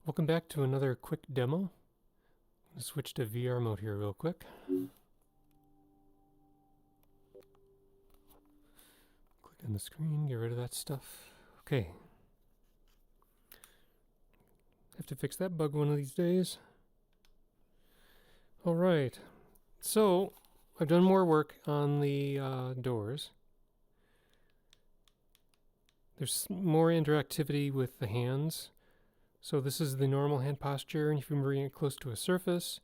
Welcome back to another quick demo. I'm going to switch to VR mode here real quick. Click on the screen, get rid of that stuff. Okay. Have to fix that bug one of these days. Alright, so I've done more work on the doors. There's more interactivity with the hands. So this is the normal hand posture, and if you bring it close to a surface,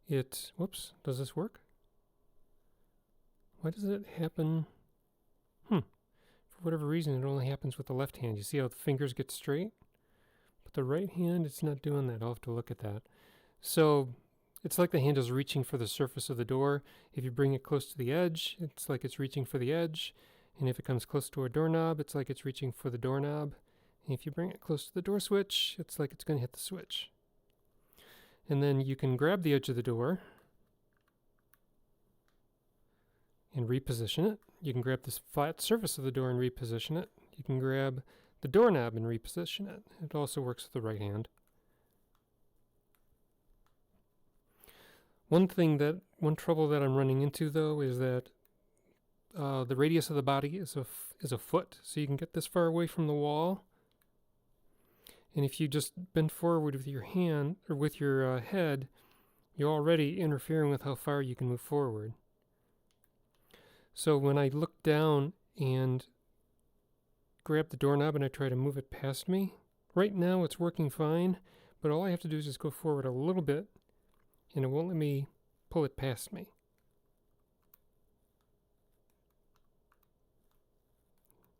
whoops, does this work? Why does it happen? For whatever reason, it only happens with the left hand. You see how the fingers get straight? But the right hand, it's not doing that. I'll have to look at that. So it's like the hand is reaching for the surface of the door. If you bring it close to the edge, it's like it's reaching for the edge. And if it comes close to a doorknob, it's like it's reaching for the doorknob. And if you bring it close to the door switch, it's like it's going to hit the switch. And then you can grab the edge of the door and reposition it. You can grab this flat surface of the door and reposition it. You can grab the doorknob and reposition it. It also works with the right hand. One trouble that I'm running into though is that the radius of the body is a foot, so you can get this far away from the wall. And if you just bend forward with your hand or with your head, you're already interfering with how far you can move forward. So when I look down and grab the doorknob and I try to move it past me, right now it's working fine, but all I have to do is just go forward a little bit and it won't let me pull it past me.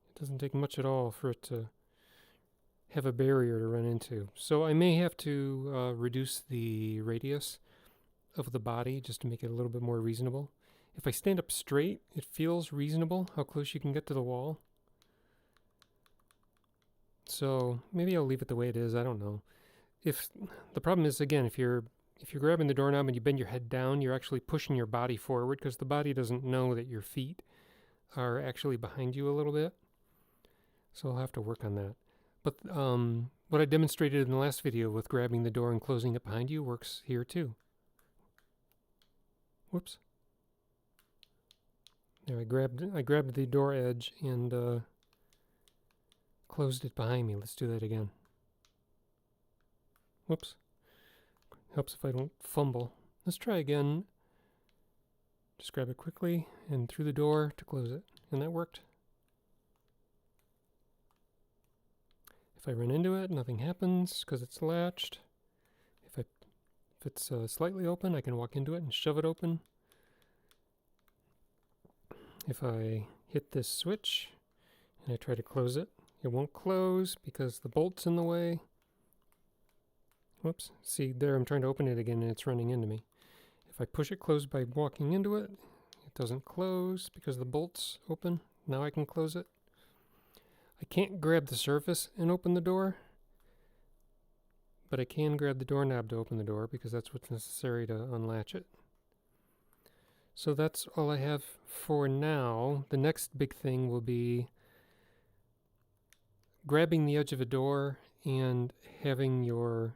It doesn't take much at all for it to have a barrier to run into. So I may have to reduce the radius of the body just to make it a little bit more reasonable. If I stand up straight, it feels reasonable how close you can get to the wall. So maybe I'll leave it the way it is, I don't know. If the problem is, again, if you're grabbing the doorknob and you bend your head down, you're actually pushing your body forward because the body doesn't know that your feet are actually behind you a little bit. So I'll have to work on that. But what I demonstrated in the last video with grabbing the door and closing it behind you works here too. Whoops. There, I grabbed the door edge and closed it behind me. Let's do that again. Whoops. Helps if I don't fumble. Let's try again. Just grab it quickly and through the door to close it. And that worked. If I run into it, nothing happens because it's latched. If it's slightly open, I can walk into it and shove it open. If I hit this switch and I try to close it, it won't close because the bolt's in the way. Whoops. See, there I'm trying to open it again and it's running into me. If I push it closed by walking into it, it doesn't close because the bolt's open. Now I can close it. I can't grab the surface and open the door, but I can grab the doorknob to open the door because that's what's necessary to unlatch it. So that's all I have for now. The next big thing will be grabbing the edge of a door and having your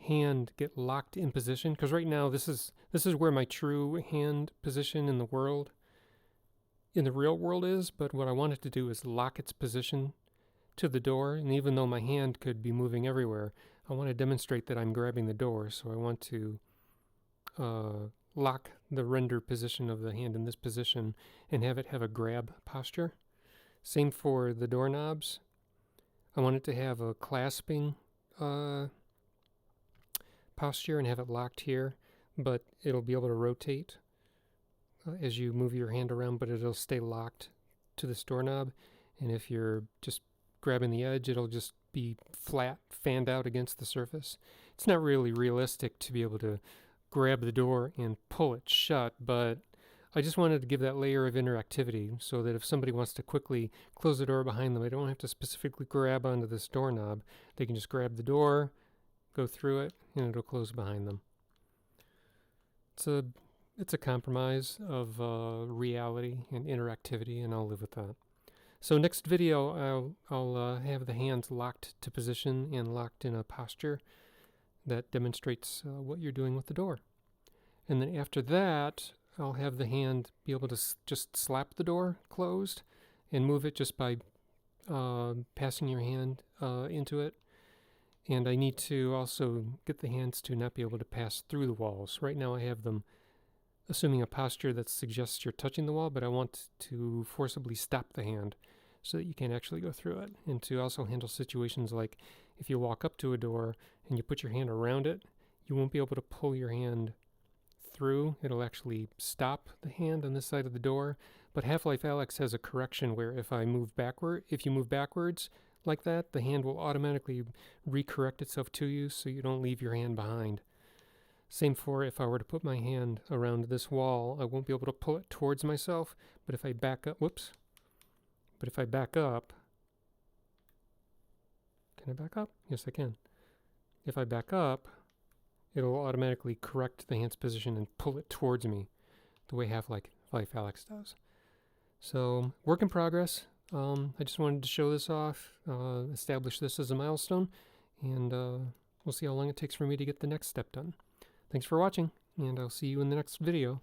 hand get locked in position, because right now this is where my true hand position in the real world is, but what I wanted to do is lock its position to the door, and even though my hand could be moving everywhere, I want to demonstrate that I'm grabbing the door, so I want to lock the render position of the hand in this position and have it have a grab posture. Same for the doorknobs. I want it to have a clasping posture and have it locked here, but it'll be able to rotate as you move your hand around, but it'll stay locked to this doorknob. And if you're just grabbing the edge, it'll just be flat, fanned out against the surface. It's not really realistic to be able to grab the door and pull it shut, but I just wanted to give that layer of interactivity so that if somebody wants to quickly close the door behind them, they don't have to specifically grab onto this doorknob. They can just grab the door, go through it, and it'll close behind them. It's a compromise of reality and interactivity, and I'll live with that. So next video, I'll have the hands locked to position and locked in a posture that demonstrates what you're doing with the door. And then after that, I'll have the hand be able to just slap the door closed and move it just by passing your hand into it. And I need to also get the hands to not be able to pass through the walls. Right now I have them assuming a posture that suggests you're touching the wall, but I want to forcibly stop the hand so that you can actually go through it. And to also handle situations like if you walk up to a door and you put your hand around it, you won't be able to pull your hand through. It'll actually stop the hand on this side of the door. But Half-Life Alyx has a correction where if you move backwards like that, the hand will automatically recorrect itself to you so you don't leave your hand behind. Same for if I were to put my hand around this wall, I won't be able to pull it towards myself, but if I back up, but if I back up, can I back up? Yes, I can. If I back up, it'll automatically correct the hand's position and pull it towards me, the way Half-Life Alyx does. So, work in progress. I just wanted to show this off, establish this as a milestone, and we'll see how long it takes for me to get the next step done. Thanks for watching, and I'll see you in the next video.